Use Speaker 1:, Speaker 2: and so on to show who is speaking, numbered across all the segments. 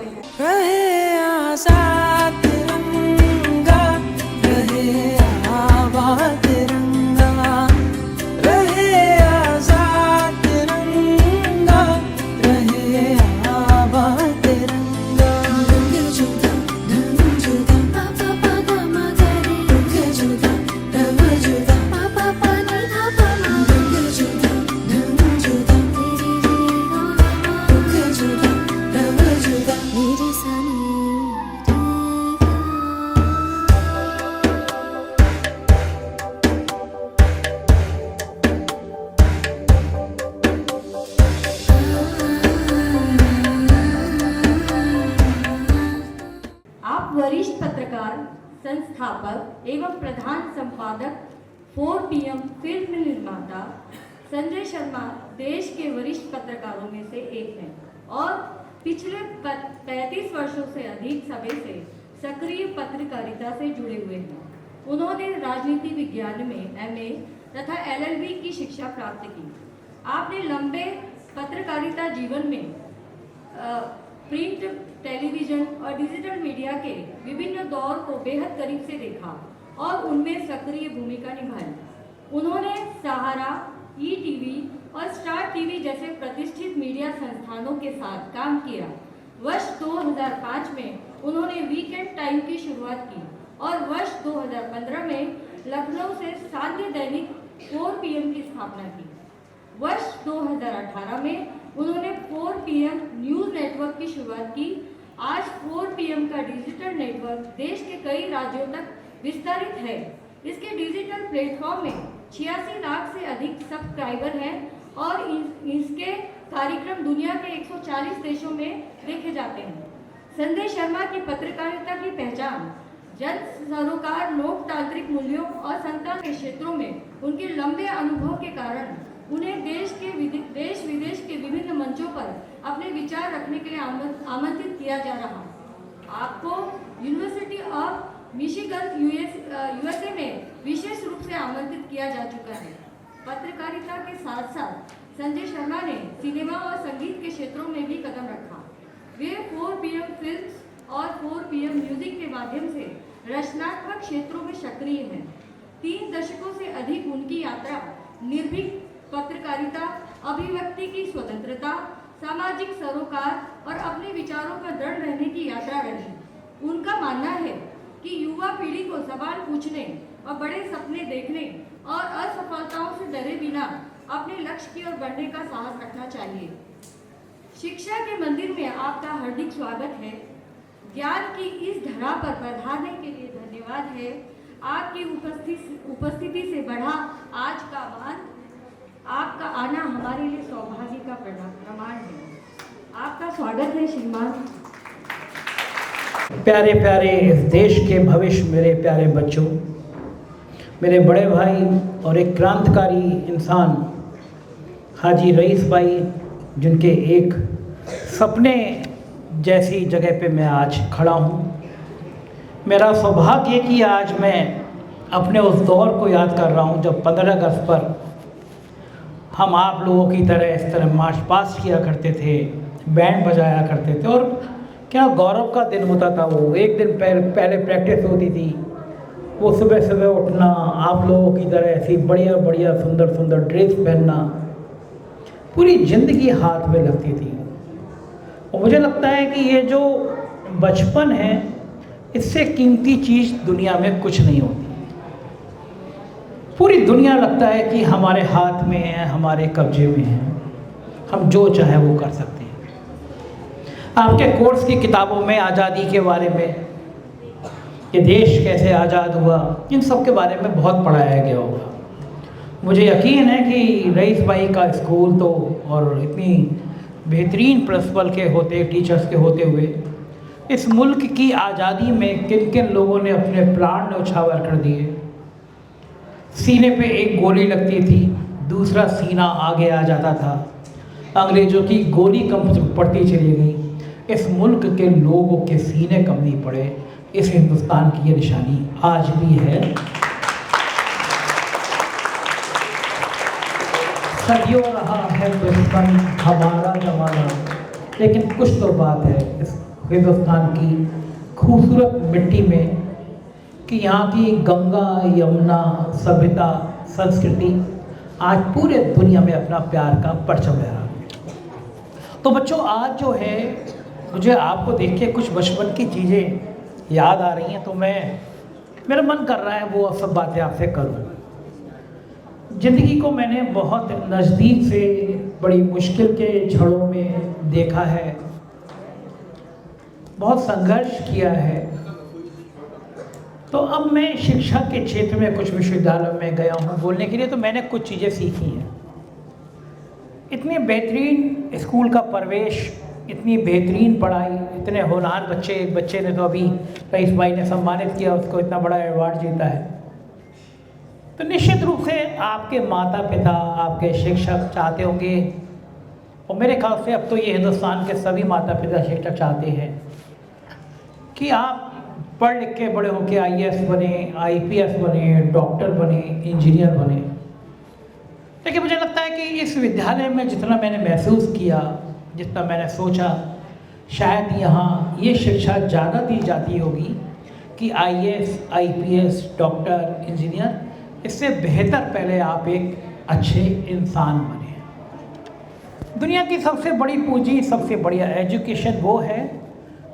Speaker 1: करते हैं।
Speaker 2: रहे आजाद तिरंगा, रहे आबाद तिरंगा, रहे आजाद तिरंगा, रहे आबाद तिरंगा। रंग जुदा ढंग जुदा पापा पापा मगरे, रंग जुदा रंग जुदा पापा पानी पापा रंग जुदा ढंग जुदा तेरी जीवा, रंग जुदा रंग जुदा मेरे सने
Speaker 1: आप वरिष्ठ पत्रकार, संस्थापक एवं प्रधान संपादक 4 PM फिल्म निर्माता संजय शर्मा देश के वरिष्ठ पत्रकारों में से एक हैं और पिछले 35 वर्षों से अधिक समय से सक्रिय पत्रकारिता से जुड़े हुए हैं। उन्होंने राजनीति विज्ञान में MA तथा LLB की शिक्षा प्राप्त की। आपने लंबे पत्रकारिता जीवन में प्रिंट, टेलीविजन और डिजिटल मीडिया के विभिन्न दौर को बेहद करीब से देखा और उनमें सक्रिय भूमिका निभाई। उन्होंने सहारा, ETV और स्टार TV जैसे प्रतिष्ठित मीडिया संस्थानों के साथ काम किया। वर्ष 2005 में उन्होंने वीकेंड टाइम की शुरुआत की और वर्ष 2015 में लखनऊ से सान्ध्य दैनिक 4 PM की स्थापना की। वर्ष 2018 में उन्होंने 4 PM न्यूज़ नेटवर्क की शुरुआत की। आज 4 PM का डिजिटल नेटवर्क देश के कई राज्यों तक विस्तारित है। इसके डिजिटल प्लेटफॉर्म में 86 लाख से अधिक सब्सक्राइबर हैं और इसके कार्यक्रम दुनिया के 140 देशों में देखे जाते हैं। संजय शर्मा की पत्रकारिता की पहचान जन सरोकार, लोकतांत्रिक मूल्यों और संचार के क्षेत्रों में उनके लंबे अनुभव के कारण उन्हें देश विदेश के विभिन्न मंचों पर अपने विचार रखने के लिए आमंत्रित किया जा रहा। आपको यूनिवर्सिटी ऑफ मिशिगन USA में विशेष रूप से आमंत्रित किया जा चुका है। पत्रकारिता के साथ साथ संजय शर्मा ने सिनेमा और संगीत के क्षेत्रों में भी कदम रखा। वे 4 PM फिल्म्स और 4 PM म्यूजिक के माध्यम से रचनात्मक क्षेत्रों में सक्रिय हैं। 3 दशकों से अधिक उनकी यात्रा निर्भीक पत्रकारिता, अभिव्यक्ति की स्वतंत्रता, सामाजिक सरोकार और अपने विचारों पर दृढ़ रहने की यात्रा रही। उनका मानना है कि युवा पीढ़ी को सवाल पूछने और बड़े सपने देखने और असफलताओं से डरे बिना अपने लक्ष्य की ओर बढ़ने का साहस रखना चाहिए। शिक्षा के मंदिर में आपका हार्दिक स्वागत है। ज्ञान की इस धरा पर पधारने के लिए धन्यवाद है। आपकी उपस्थिति से बढ़ा आज का मान। आपका आना हमारे लिए सौभाग्य का प्रमाण है। आपका स्वागत है श्रीमान।
Speaker 3: प्यारे प्यारे इस देश के भविष्य, मेरे प्यारे बच्चों, मेरे बड़े भाई और एक क्रांतिकारी इंसान हाजी रईस भाई, जिनके एक सपने जैसी जगह पे मैं आज खड़ा हूँ। मेरा सौभाग्य कि आज मैं अपने उस दौर को याद कर रहा हूँ जब 15 अगस्त पर हम आप लोगों की तरह इस तरह मार्च पास्ट किया करते थे, बैंड बजाया करते थे और क्या गौरव का दिन होता था। वो एक दिन पहले प्रैक्टिस होती थी, वो सुबह सुबह उठना, आप लोगों की तरह ऐसी बढ़िया बढ़िया सुंदर सुंदर ड्रेस पहनना, पूरी ज़िंदगी हाथ में लगती थी। और मुझे लगता है कि ये जो बचपन है, इससे कीमती चीज़ दुनिया में कुछ नहीं होती। पूरी दुनिया लगता है कि हमारे हाथ में है, हमारे कब्जे में है, हम जो चाहे वो कर सकते हैं। आपके कोर्स की किताबों में आज़ादी के बारे में, कि देश कैसे आज़ाद हुआ, इन सब के बारे में बहुत पढ़ाया गया होगा। मुझे यकीन है कि रईस भाई का स्कूल तो और इतनी बेहतरीन प्रिंसिपल के होते, टीचर्स के होते हुए इस मुल्क की आज़ादी में किन किन लोगों ने अपने प्राण न्यौछावर कर दिए। सीने पे एक गोली लगती थी, दूसरा सीना आगे आ जाता था, अंग्रेज़ों की गोली कम पड़ती चली गई। इस मुल्क के लोगों के सीने कम नहीं पड़े। इस हिंदुस्तान की ये निशानी आज भी है। सदियों रहा है दुश्मन हमारा जमाना, लेकिन कुछ तो बात है, इस हिंदुस्तान की खूबसूरत मिट्टी में कि यहाँ की गंगा यमुना सभ्यता संस्कृति आज पूरे दुनिया में अपना प्यार का परचम लहरा रही है। तो बच्चों, आज जो है मुझे आपको देख के कुछ बचपन की चीज़ें याद आ रही हैं, तो मेरा मन कर रहा है वो सब बातें आपसे करूँ। ज़िंदगी को मैंने बहुत नज़दीक से बड़ी मुश्किल के क्षणों में देखा है, बहुत संघर्ष किया है। तो अब मैं शिक्षा के क्षेत्र में कुछ विश्वविद्यालयों में गया हूँ बोलने के लिए, तो मैंने कुछ चीज़ें सीखी हैं। इतने बेहतरीन स्कूल का प्रवेश, इतनी बेहतरीन पढ़ाई, इतने होनहार बच्चे, एक बच्चे ने तो अभी रईस भाई ने सम्मानित किया, उसको इतना बड़ा अवार्ड जीता है। तो निश्चित रूप से आपके माता पिता, आपके शिक्षक चाहते होंगे, और मेरे ख्याल से अब तो ये हिंदुस्तान के सभी माता पिता शिक्षक चाहते हैं कि आप पढ़ लिख के बड़े होकर IAS बने, IPS बने, डॉक्टर बने, इंजीनियर बने। लेकिन मुझे लगता है कि इस विद्यालय में जितना मैंने महसूस किया, जितना मैंने सोचा, शायद यहाँ ये शिक्षा ज़्यादा दी जाती होगी कि IAS, IPS, डॉक्टर, इंजीनियर, इससे बेहतर पहले आप एक अच्छे इंसान बने। दुनिया की सबसे बड़ी पूंजी, सबसे बढ़िया एजुकेशन वो है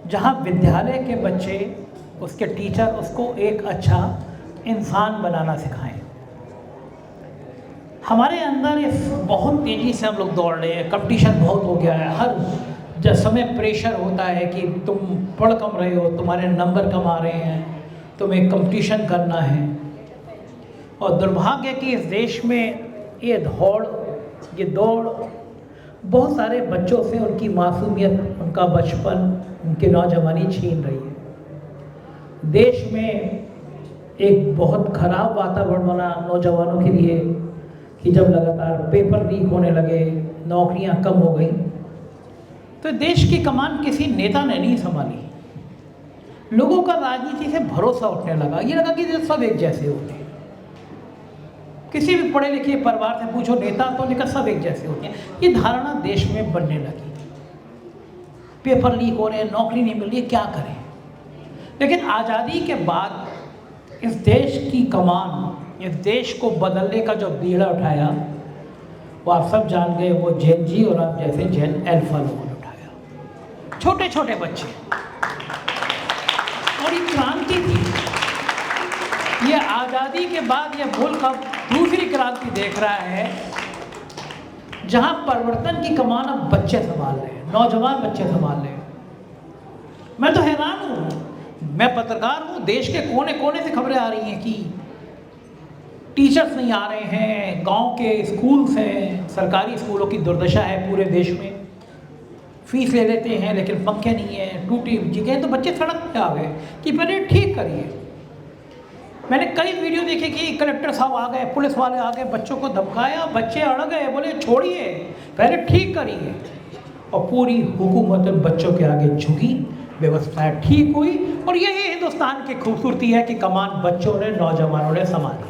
Speaker 3: जहाँ विद्यालय के बच्चे, उसके टीचर उसको एक अच्छा इंसान बनाना सिखाएं। हमारे अंदर इस बहुत तेज़ी से हम लोग दौड़ रहे हैं, कंपटीशन बहुत हो गया है। हर समय प्रेशर होता है कि तुम पढ़ कम रहे हो, तुम्हारे नंबर कम आ रहे हैं, तुम्हें कंपटीशन करना है। और दुर्भाग्य कि इस देश में ये दौड़ बहुत सारे बच्चों से उनकी मासूमियत, उनका बचपन, उनकी नौजवानी छीन रही है। देश में एक बहुत ख़राब वातावरण बना नौजवानों के लिए कि जब लगातार पेपर लीक होने लगे, नौकरियां कम हो गई, तो देश की कमान किसी नेता ने नहीं संभाली। लोगों का राजनीति से भरोसा उठने लगा, ये लगा कि सब एक जैसे होते हैं। किसी भी पढ़े लिखे परिवार से पूछो, नेता तो निकल सब एक जैसे होते हैं। ये धारणा देश में बनने लगी। पेपर लीक हो रहे हैं, नौकरी नहीं मिल रही है, क्या करें। लेकिन आज़ादी के बाद इस देश की कमान, इस देश को बदलने का जो बीड़ा उठाया, वो आप सब जान गए, वो जैन जी और आप जैसे जैन अल्फा लोगों ने उठाया। छोटे छोटे बच्चे, और ये क्रांति थी। ये आज़ादी के बाद ये मुल्क अब दूसरी क्रांति देख रहा है, जहां परिवर्तन की कमान अब बच्चे संभाल रहे हैं, नौजवान बच्चे संभाल रहे हैं। मैं तो हैरान हूँ, मैं पत्रकार हूँ, देश के कोने कोने से खबरें आ रही हैं कि टीचर्स नहीं आ रहे हैं, गांव के स्कूल्स हैं, सरकारी स्कूलों की दुर्दशा है पूरे देश में। फीस ले लेते हैं लेकिन पंखे नहीं है, टूटी जगह, तो बच्चे सड़क पे आ गए कि पहले ठीक करिए। मैंने कई वीडियो देखे कि कलेक्टर साहब आ गए, पुलिस वाले आ गए, बच्चों को धमकाया, बच्चे अड़ गए, बोले छोड़िए, पहले ठीक करिए। और पूरी हुकूमत बच्चों के आगे झुकी, व्यवस्था ठीक हुई। और यही हिंदुस्तान की खूबसूरती है कि कमान बच्चों ने, नौजवानों ने संभाली।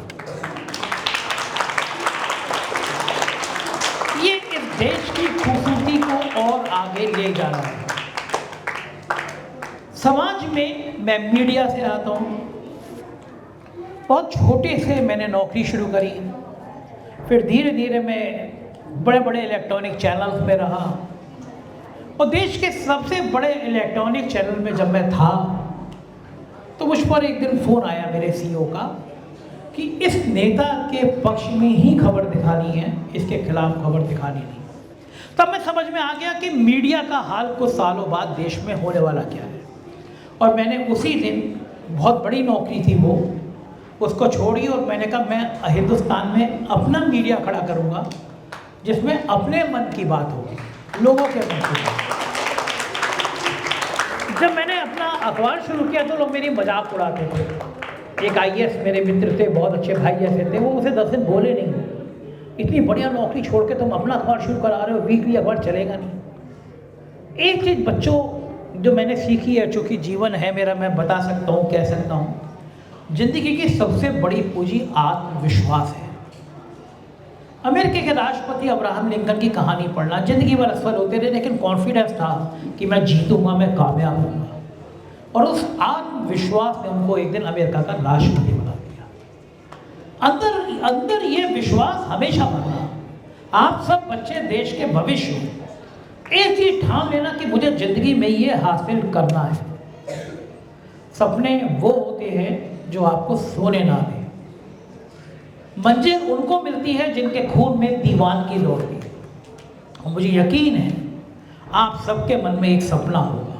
Speaker 3: ये इस देश की खूबसूरती को और आगे ले जा रहा है। समाज में मैं मीडिया से आता हूँ, बहुत छोटे से मैंने नौकरी शुरू करी, फिर धीरे धीरे मैं बड़े बड़े इलेक्ट्रॉनिक चैनल्स में रहा। और देश के सबसे बड़े इलेक्ट्रॉनिक चैनल में जब मैं था, तो मुझ पर एक दिन फ़ोन आया मेरे CEO का कि इस नेता के पक्ष में ही खबर दिखानी है, इसके खिलाफ खबर दिखानी नहीं। तब मैं समझ में आ गया कि मीडिया का हाल कुछ सालों बाद देश में होने वाला क्या है। और मैंने उसी दिन, बहुत बड़ी नौकरी थी वो, उसको छोड़ी और मैंने कहा मैं हिंदुस्तान में अपना मीडिया खड़ा करूंगा, जिसमें अपने मन की बात होगी, लोगों के मन की बात। जब मैंने अपना अखबार शुरू किया तो लोग मेरी मजाक उड़ाते थे। एक IAS मेरे मित्र थे, बहुत अच्छे भाई जैसे थे, वो मुझे 10 दिन बोले नहीं, इतनी बढ़िया नौकरी छोड़ के तुम अपना अखबार शुरू करा रहे हो, वीकली अखबार चलेगा नहीं। एक चीज़ बच्चों जो मैंने सीखी है, चूँकि जीवन है मेरा, मैं बता सकता हूँ, कह सकता हूँ, जिंदगी की सबसे बड़ी पूंजी आत्मविश्वास है। अमेरिका के राष्ट्रपति अब्राहम लिंकन की कहानी पढ़ना, जिंदगी भर असफल होते रहे लेकिन कॉन्फिडेंस था कि मैं जीतूंगा, मैं कामयाब हूँ। और उस आत्मविश्वास ने उनको एक दिन अमेरिका का राष्ट्रपति बना दिया। अंदर अंदर ये विश्वास हमेशा बना। आप सब बच्चे देश के भविष्य हो। एक चीज ठान लेना कि मुझे जिंदगी में ये हासिल करना है। सपने वो होते हैं जो आपको सोने ना दें। मंजिल उनको मिलती है जिनके खून में दीवानगी दौड़ती है। और मुझे यकीन है आप सबके मन में एक सपना होगा।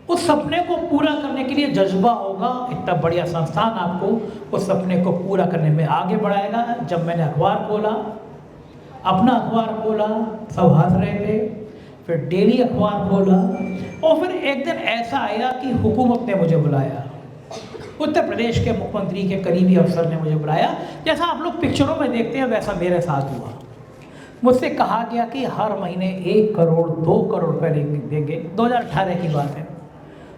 Speaker 3: उस सपने को पूरा करने के लिए जज्बा होगा। इतना बढ़िया संस्थान आपको उस सपने को पूरा करने में आगे बढ़ाएगा। जब मैंने अखबार खोला, अपना अखबार खोला, सब हंस रहे थे। फिर डेली अखबार खोला और फिर एक दिन ऐसा आया कि हुकूमत ने मुझे बुलाया। उत्तर प्रदेश के मुख्यमंत्री के करीबी अफसर ने मुझे बुलाया। जैसा आप लोग पिक्चरों में देखते हैं वैसा मेरे साथ हुआ। मुझसे कहा गया कि हर महीने 1 करोड़ 2 करोड़ रुपए देंगे। 2018 की बात है।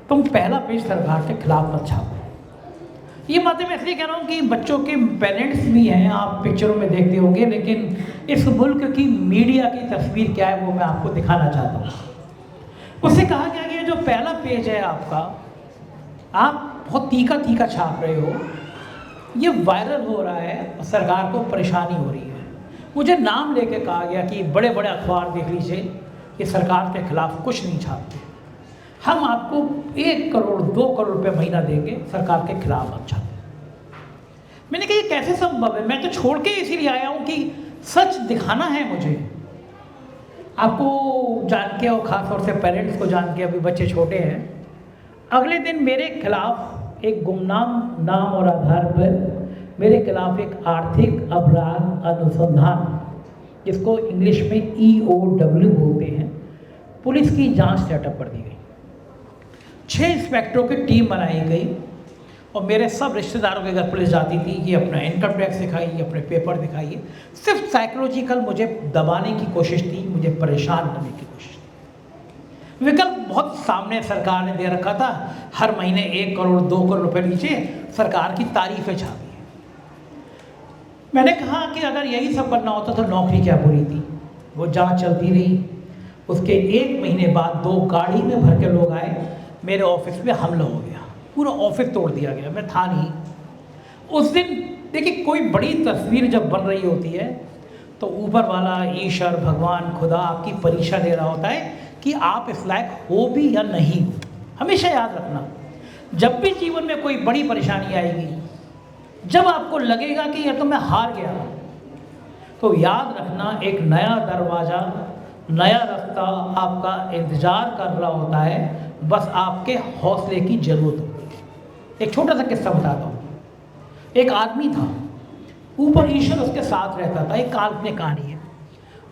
Speaker 3: तुम पहला पेज सरकार के खिलाफ मत छापो। ये बातें मैं इसलिए कह रहा हूँ कि बच्चों के पेरेंट्स भी हैं, आप पिक्चरों में देखते होंगे, लेकिन इस मुल्क की मीडिया की तस्वीर क्या है वो मैं आपको दिखाना चाहता हूँ। उससे कहा गया कि जो पहला पेज है आपका, आप बहुत तीखा तीखा छाप रहे हो, ये वायरल हो रहा है, सरकार को परेशानी हो रही है। मुझे नाम लेके कहा गया कि बड़े बड़े अखबार देख लीजिए, ये सरकार के खिलाफ कुछ नहीं छापते। हम आपको 1 करोड़ 2 करोड़ रुपए महीना देंगे, सरकार के खिलाफ मत छापो। मैंने कहा ये कैसे संभव है? मैं तो छोड़ के इसीलिए आया हूँ कि सच दिखाना है मुझे। आपको जान के और ख़ासतौर से पेरेंट्स को जान के, अभी बच्चे छोटे हैं, अगले दिन मेरे खिलाफ एक गुमनाम नाम और आधार पर मेरे खिलाफ एक आर्थिक अपराध अनुसंधान, जिसको इंग्लिश में EOW बोलते हैं, पुलिस की जांच सेटअप कर दी गई। 6 इंस्पेक्टरों की टीम बनाई गई और मेरे सब रिश्तेदारों के घर पुलिस जाती थी कि अपना इनकम टैक्स दिखाइए, अपने पेपर दिखाइए। सिर्फ साइकोलॉजिकल मुझे दबाने की कोशिश थी, मुझे परेशान करने की कोशिश थी। विकल्प बहुत सामने सरकार ने दे रखा था, हर महीने 1 करोड़ 2 करोड़ रुपए नीचे सरकार की तारीफें छापी। मैंने कहा कि अगर यही सब करना होता तो नौकरी क्या बुरी थी। वो जांच चलती रही। उसके 1 महीने बाद 2 गाड़ी में भर के लोग आए, मेरे ऑफिस में हमला हो गया, पूरा ऑफिस तोड़ दिया गया। मैं था नहीं उस दिन। देखिए, कोई बड़ी तस्वीर जब बन रही होती है तो ऊपर वाला ईश्वर, भगवान, खुदा आपकी परीक्षा ले रहा होता है कि आप इस लायक हो भी या नहीं। हमेशा याद रखना, जब भी जीवन में कोई बड़ी परेशानी आएगी, जब आपको लगेगा कि ये तो मैं हार गया, तो याद रखना एक नया दरवाज़ा, नया रास्ता आपका इंतज़ार कर रहा होता है। बस आपके हौसले की ज़रूरत होती है। एक छोटा सा किस्सा बताता हूँ। एक आदमी था, ऊपर ईश्वर उसके साथ रहता था। एक काल्पनिक कहानी है।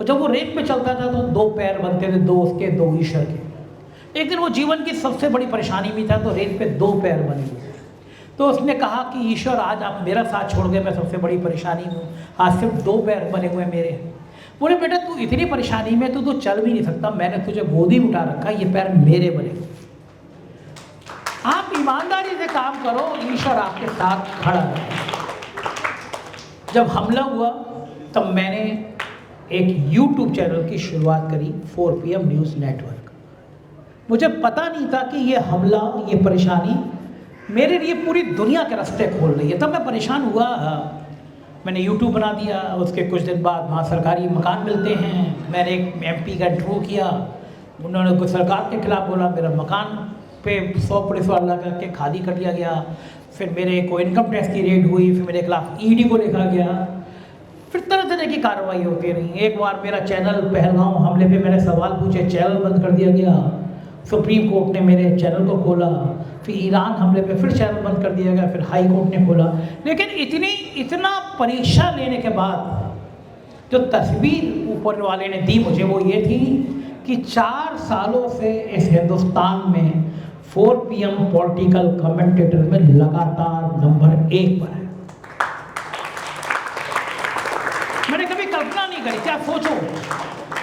Speaker 3: और जब वो रेत पे चलता था तो 2 पैर बनते थे, 2 उसके 2 ईश्वर के। एक दिन वो जीवन की सबसे बड़ी परेशानी में था, तो रेत पे 2 पैर बने हुए। तो उसने कहा कि ईश्वर, आज आप मेरा साथ छोड़ गए, मैं सबसे बड़ी परेशानी हूँ, आज सिर्फ 2 पैर बने हुए मेरे। बोले, बेटा तू इतनी परेशानी में तो चल भी नहीं सकता, मैंने तुझे गोदी में उठा रखा, ये पैर मेरे बने। आप ईमानदारी से काम करो, ईश्वर आपके साथ खड़ा है। जब हमला हुआ तब मैंने एक YouTube चैनल की शुरुआत करी, 4 PM न्यूज़ नेटवर्क। मुझे पता नहीं था कि ये हमला, ये परेशानी मेरे लिए पूरी दुनिया के रास्ते खोल रही है। तब मैं परेशान हुआ। मैंने YouTube बना दिया। उसके कुछ दिन बाद वहाँ सरकारी मकान मिलते हैं। मैंने एक MP का इंटरव्यू किया, उन्होंने कुछ सरकार के खिलाफ बोला, मेरा मकान पे 100 पुलिस वाला करके खाली कर दिया गया। फिर मेरे को इनकम टैक्स की रेड हुई, फिर मेरे खिलाफ ED को लिखा गया। फिर तरह तरह की कार्रवाई होती रही। एक बार मेरा चैनल, पहलगांव हमले पे मैंने सवाल पूछे, चैनल बंद कर दिया गया। सुप्रीम कोर्ट ने मेरे चैनल को खोला। फिर ईरान हमले पे फिर चैनल बंद कर दिया गया, फिर हाई कोर्ट ने खोला। लेकिन इतना परीक्षा लेने के बाद जो तस्वीर ऊपर वाले ने दी मुझे, वो ये थी कि 4 सालों से इस हिंदुस्तान में 4 PM पॉलिटिकल कमेंटेटर में लगातार नंबर 1 पर है। मैंने कभी कल्पना नहीं करी। क्या सोचो,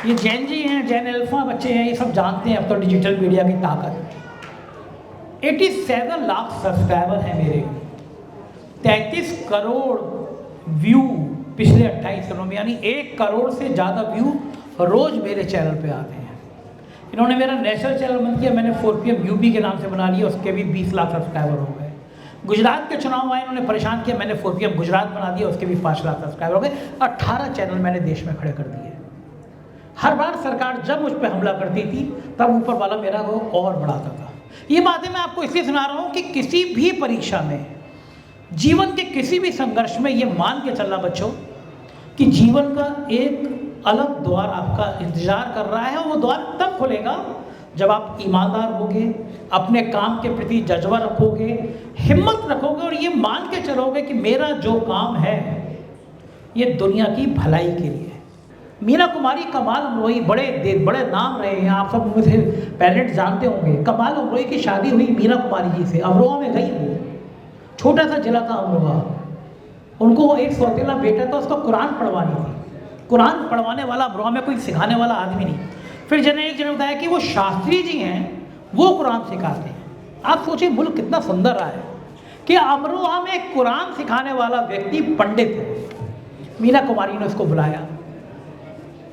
Speaker 3: ये जैन जी हैं, जैन अल्फा बच्चे हैं, ये सब जानते हैं अब तो डिजिटल मीडिया की ताकत। 87 लाख सब्सक्राइबर हैं मेरे, 33 करोड़ व्यू पिछले 28 दिनों में, यानी 1 करोड़ से ज़्यादा व्यू रोज़ मेरे चैनल पे आते हैं। इन्होंने मेरा नेशनल चैनल बंद किया, मैंने 4PM यूपी के नाम से बना लिया, उसके भी 20 लाख सब्सक्राइबर हो गए। गुजरात के चुनाव आए, इन्होंने परेशान किया, मैंने 4PM गुजरात बना दिया, उसके भी 5 लाख सब्सक्राइबर हो गए। 18 चैनल मैंने देश में खड़े कर दिए। हर बार सरकार जब मुझ पर हमला करती थी तब ऊपर वाला मेरा वो और बढ़ाता था। ये बातें मैं आपको इसलिए सुना रहा हूँ कि किसी भी परीक्षा में, जीवन के किसी भी संघर्ष में ये मान के चलना बच्चों कि जीवन का एक अलग द्वार आपका इंतजार कर रहा है, और वो द्वार तब खुलेगा जब आप ईमानदार होगे, अपने काम के प्रति जज्बा रखोगे, हिम्मत रखोगे और ये मान के चलोगे कि मेरा जो काम है ये दुनिया की भलाई के लिए। मीना कुमारी, कमाल अमरोही, बड़े नाम रहे हैं, आप सब मुझे पेरेंट्स जानते होंगे। कमाल अमरोही की शादी हुई मीना कुमारी जी से, अमरोहा में गई वो, छोटा सा जिला था अमरोहा। उनको एक सौतेला बेटा था, उसको कुरान पढ़वानी थी। कुरान पढ़वाने वाला अमरोहा में कोई सिखाने वाला आदमी नहीं। फिर एक जने बताया कि वो शास्त्री जी हैं, वो कुरान सिखाते हैं। आप सोचिए मुल्क कितना सुंदर रहा है कि अमरोहा में कुरान सिखाने वाला व्यक्ति पंडित है। मीना कुमारी ने उसको बुलाया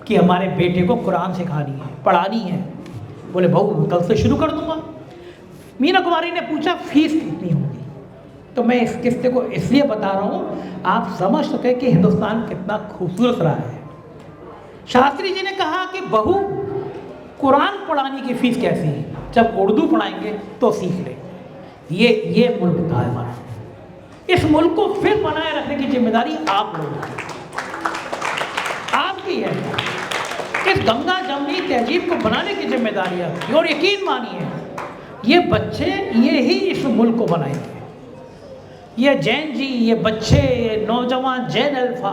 Speaker 3: कि हमारे बेटे को कुरान सिखानी है, पढ़ानी है। बोले बहू कल से शुरू कर दूंगा। मीना कुमारी ने पूछा फीस कितनी होगी? तो मैं इस किस्से को इसलिए बता रहा हूँ आप समझ सके कि हिंदुस्तान कितना खूबसूरत रहा है। शास्त्री जी ने कहा कि बहू कुरान पढ़ाने की फीस कैसी है? जब उर्दू पढ़ाएंगे तो सीख ले। ये मुल्क था हमारा। इस मुल्क को फिर बनाए रखने की जिम्मेदारी आप लोगों की, आपकी है। इस गंगा जमनी तहजीब को बनाने की जिम्मेदारी आपकी। और यकीन मानिए ये बच्चे ये ही इस मुल्क को बनाएंगे। ये जैन जी, ये बच्चे, ये नौजवान जैन अल्फा,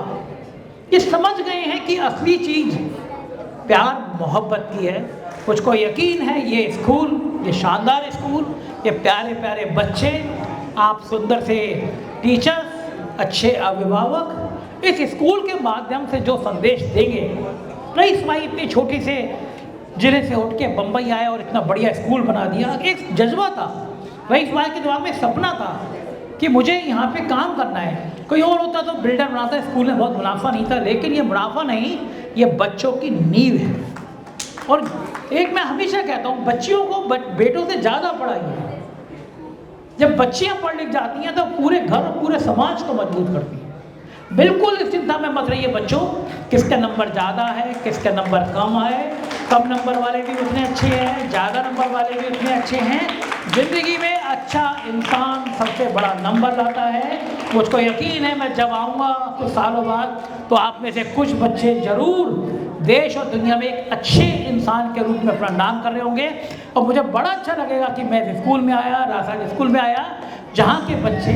Speaker 3: ये समझ गए हैं कि असली चीज़ प्यार मोहब्बत की है। मुझको यकीन है ये स्कूल, ये शानदार स्कूल, ये प्यारे प्यारे बच्चे, आप सुंदर से टीचर्स, अच्छे अभिभावक इस स्कूल के माध्यम से जो संदेश देंगे। रईस भाई इतनी छोटी से जिले से उठ के बम्बई आए और इतना बढ़िया स्कूल बना दिया। एक जज्बा था रईस भाई के दिमाग में, सपना था कि मुझे यहाँ पे काम करना है। कोई और होता तो बिल्डर बनाता, स्कूल में बहुत मुनाफा नहीं था, लेकिन ये मुनाफा नहीं, ये बच्चों की नींव है। और एक मैं हमेशा कहता हूँ बच्चियों को बेटों से ज़्यादा पढ़ाइए। जब बच्चियाँ पढ़ लिख जाती हैं तो पूरे घर और पूरे समाज को मजबूत करती हैं। बिल्कुल इस चिंता में मत रहिए बच्चों किसका नंबर ज़्यादा है, किसका नंबर कम है। कम नंबर वाले भी उतने अच्छे हैं, ज़्यादा नंबर वाले भी उतने अच्छे हैं। ज़िंदगी में अच्छा इंसान सबसे बड़ा नंबर लाता है। मुझको यकीन है मैं जब आऊँगा कुछ सालों बाद तो आप में से कुछ बच्चे ज़रूर देश और दुनिया में एक अच्छे इंसान के रूप में अपना नाम कर रहे होंगे। और मुझे बड़ा अच्छा लगेगा कि मैं स्कूल में आया, राजस्थान स्कूल में आया, जहाँ के बच्चे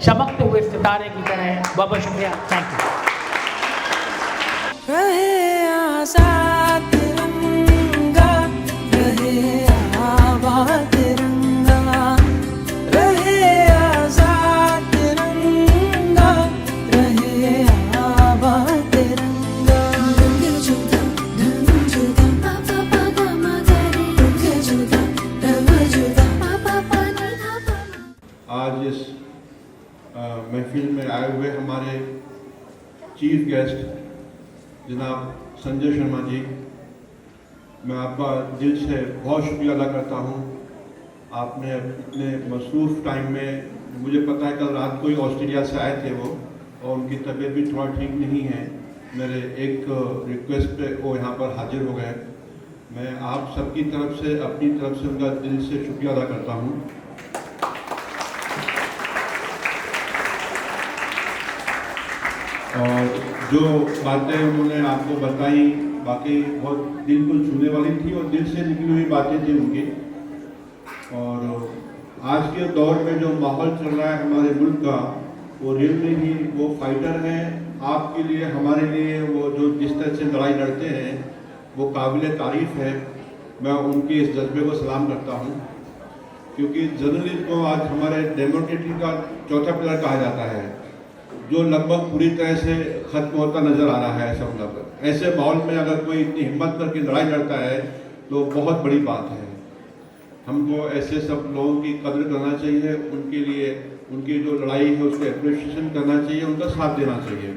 Speaker 3: चमकते हुए सितारे की तरह। बहुत बहुत शुक्रिया, थैंक यू।
Speaker 2: रहे आजाद तिरंगा, रहे आबाद तिरंगा, रहे आजाद तिरंगा, रहे आबाद तिरंगा।
Speaker 4: आज इस महफिल में आए हुए हमारे चीफ गेस्ट जनाब संजय शर्मा जी, मैं आपका दिल से बहुत शुक्रिया अदा करता हूँ। आपने इतने मसरूफ़ टाइम में, मुझे पता है कल रात को ही ऑस्ट्रेलिया से आए थे वो, और उनकी तबीयत भी थोड़ा ठीक नहीं है। मेरे एक रिक्वेस्ट पे वो यहाँ पर हाजिर हो गए। मैं आप सबकी तरफ से, अपनी तरफ से उनका दिल से शुक्रिया अदा करता हूँ। और जो बातें उन्होंने आपको बताई बाकी बहुत दिल को छूने वाली थी और दिल से निकली हुई बातें थी उनकी। और आज के दौर में जो माहौल चल रहा है हमारे मुल्क का, वो रियल में ही वो फाइटर हैं आपके लिए, हमारे लिए। वो जो जिस तरह से लड़ाई लड़ते हैं वो काबिल तारीफ़ है। मैं उनके इस जज्बे को सलाम करता हूँ, क्योंकि जर्नलिज्म को आज हमारे डेमोक्रेसी का चौथा पिलर कहा जाता है, जो लगभग पूरी तरह से ख़त्म होता नज़र आ रहा है। ऐसा मतलब ऐसे माहौल में अगर कोई इतनी हिम्मत करके लड़ाई लड़ता है तो बहुत बड़ी बात है। हमको ऐसे सब लोगों की कदर करना चाहिए, उनके लिए उनकी जो लड़ाई है उसको एप्रिशिएशन करना चाहिए, उनका साथ देना चाहिए।